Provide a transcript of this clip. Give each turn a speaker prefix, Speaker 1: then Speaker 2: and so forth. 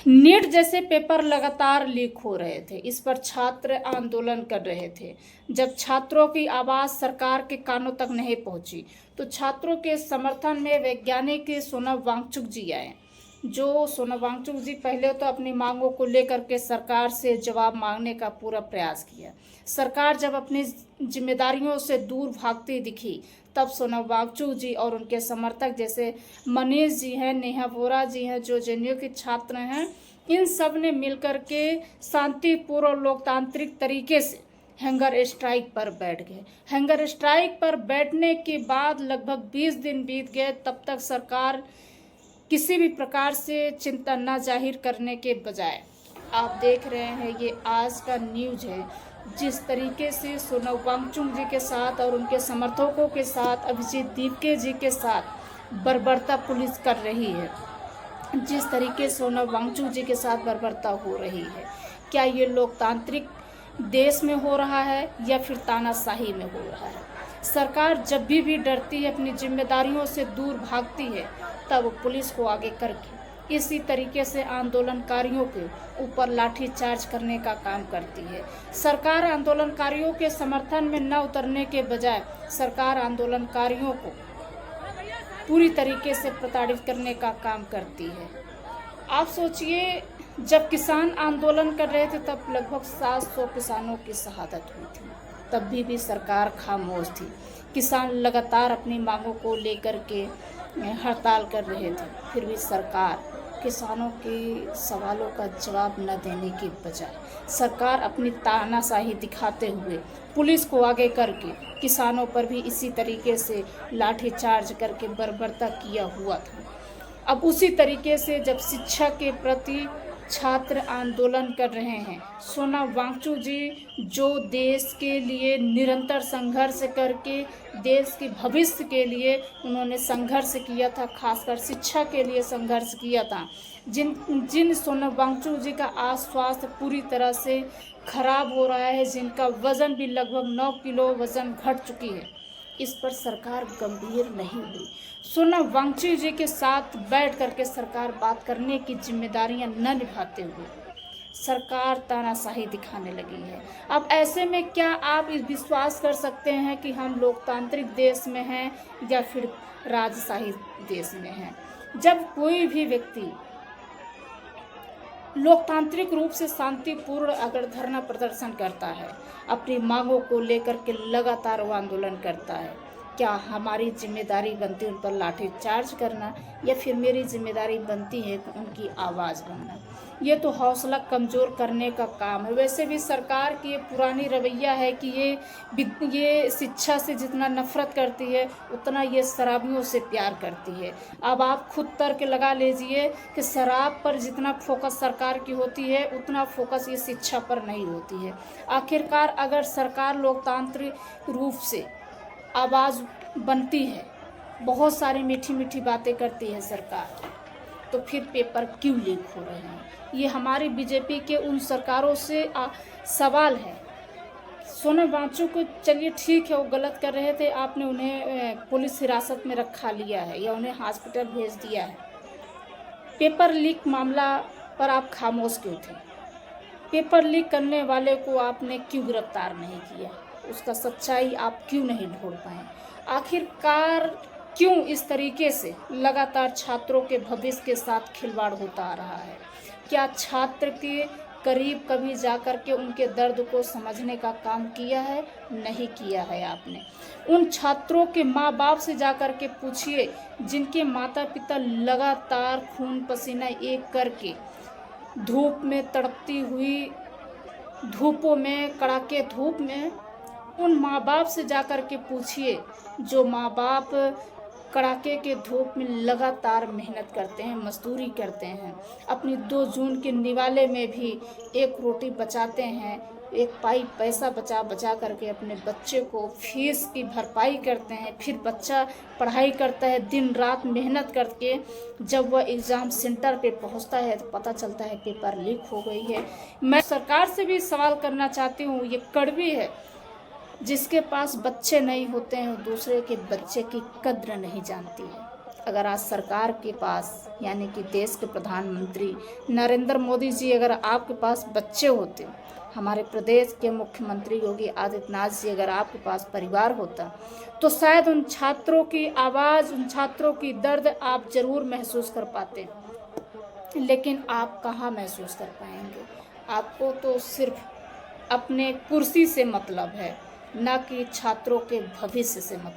Speaker 1: NEET जैसे paper लगातार leak हो रहे थे। इस पर छात्र आंदोलन कर रहे थे। जब छात्रों की आवाज़ सरकार के कानों तक नहीं पहुंची तो छात्रों के समर्थन में वैज्ञानिक सोनम वांगचुक जी आए। सोनम वांगचुक जी पहले तो अपनी मांगों को लेकर के सरकार से जवाब मांगने का पूरा प्रयास किया। सरकार जब अपनी जिम्मेदारियों से दूर भागती दिखी तब सोनम वांगचुक जी और उनके समर्थक जैसे मनीष जी हैं, नेहा वोरा जी हैं, जो जेएनयू के छात्र हैं, इन सब ने मिलकर के शांतिपूर्ण और लोकतांत्रिक तरीके से हंगर स्ट्राइक पर बैठ गए। हंगर स्ट्राइक पर बैठने के बाद लगभग 20 दिन बीत गए, तब तक सरकार किसी भी प्रकार से चिंता न जाहिर करने के बजाय, आप देख रहे हैं ये आज का न्यूज़ है, जिस तरीके से सोनम वांगचुक जी के साथ और उनके समर्थकों के साथ अभिजीत दीपके जी के साथ बर्बरता पुलिस कर रही है, जिस तरीके से सोनम वांगचुक जी के साथ बर्बरता हो रही है, क्या ये लोकतांत्रिक देश में हो रहा है या फिर तानाशाही में हो रहा है? सरकार जब भी डरती है, अपनी जिम्मेदारियों से दूर भागती है, तब पुलिस को आगे करके इसी तरीके से आंदोलनकारियों के ऊपर लाठीचार्ज करने का काम करती है। सरकार आंदोलनकारियों के समर्थन में न उतरने के बजाय सरकार आंदोलनकारियों को पूरी तरीके से प्रताड़ित करने का काम करती है। आप सोचिए, जब किसान आंदोलन कर रहे थे तब लगभग 700 किसानों की शहादत हुई थी, तब भी सरकार खामोश थी। किसान लगातार अपनी मांगों को लेकर के हड़ताल कर रहे थे, फिर भी सरकार किसानों के सवालों का जवाब न देने के बजाय सरकार अपनी तानाशाही दिखाते हुए पुलिस को आगे करके किसानों पर भी इसी तरीके से लाठीचार्ज करके बर्बरता किया हुआ था। अब उसी तरीके से जब शिक्षा के प्रति छात्र आंदोलन कर रहे हैं, सोनम वांगचुक जी जो देश के लिए निरंतर संघर्ष करके देश के भविष्य के लिए उन्होंने संघर्ष किया था, खासकर शिक्षा के लिए संघर्ष किया था, जिन सोनम वांगचुक जी का आज स्वास्थ्य पूरी तरह से खराब हो रहा है, जिनका वज़न भी लगभग 9 किलो वज़न घट चुकी है, इस पर सरकार गंभीर नहीं हुई। सोनम वांगचुक जी के साथ बैठ करके सरकार बात करने की जिम्मेदारियां न निभाते हुए सरकार तानाशाही दिखाने लगी है। अब ऐसे में क्या आप इस विश्वास कर सकते हैं कि हम लोकतांत्रिक देश में हैं या फिर राजशाही देश में हैं? जब कोई भी व्यक्ति लोकतांत्रिक रूप से शांतिपूर्ण अगर धरना प्रदर्शन करता है, अपनी मांगों को लेकर के लगातार वो आंदोलन करता है, क्या हमारी जिम्मेदारी बनती है उन पर लाठीचार्ज करना या फिर मेरी जिम्मेदारी बनती है उनकी आवाज़ बनना? ये तो हौसला कमज़ोर करने का काम है। वैसे भी सरकार की ये पुरानी रवैया है कि ये शिक्षा से जितना नफरत करती है उतना ये शराबियों से प्यार करती है। अब आप खुद तर्क लगा लीजिए कि शराब पर जितना फोकस सरकार की होती है उतना फोकस ये शिक्षा पर नहीं होती है। आखिरकार अगर सरकार लोकतांत्रिक रूप से आवाज़ बनती है, बहुत सारी मीठी मीठी बातें करती है सरकार, तो फिर पेपर क्यों लीक हो रहे हैं? ये हमारी बीजेपी के उन सरकारों से सवाल है। सोनम वांगचुक को चलिए ठीक है, वो गलत कर रहे थे, आपने उन्हें पुलिस हिरासत में रखा लिया है या उन्हें हॉस्पिटल भेज दिया है। पेपर लीक मामला पर आप खामोश क्यों थे? पेपर लीक करने वाले को आपने क्यों गिरफ्तार नहीं किया? उसका सच्चाई आप क्यों नहीं ढूंढ पाए? आखिरकार क्यों इस तरीके से लगातार छात्रों के भविष्य के साथ खिलवाड़ होता आ रहा है? क्या छात्र के करीब कभी जाकर के उनके दर्द को समझने का काम किया है? नहीं किया है आपने। उन छात्रों के माँ बाप से जाकर के पूछिए जिनके माता पिता लगातार खून पसीना एक करके धूप में तड़पती हुई धूपों में, कड़ाके धूप में, उन माँ बाप से जाकर के पूछिए जो माँ बाप कड़ाके के धूप में लगातार मेहनत करते हैं, मजदूरी करते हैं, अपनी 2 जून के निवाले में भी एक रोटी बचाते हैं, एक पाई पैसा बचा करके अपने बच्चे को फीस की भरपाई करते हैं, फिर बच्चा पढ़ाई करता है दिन रात मेहनत करके, जब वह एग्ज़ाम सेंटर पे पहुंचता है तो पता चलता है पेपर लीक हो गई है। मैं सरकार से भी सवाल करना चाहती हूँ, ये कड़वी है, जिसके पास बच्चे नहीं होते हैं दूसरे के बच्चे की कद्र नहीं जानती है। अगर आज सरकार के पास यानी कि देश के प्रधानमंत्री नरेंद्र मोदी जी अगर आपके पास बच्चे होते, हमारे प्रदेश के मुख्यमंत्री योगी आदित्यनाथ जी अगर आपके पास परिवार होता, तो शायद उन छात्रों की आवाज़, उन छात्रों की दर्द आप ज़रूर महसूस कर पाते। लेकिन आप कहाँ महसूस कर पाएंगे। आपको तो सिर्फ अपने कुर्सी से मतलब है, ना कि छात्रों के भविष्य से मतलब।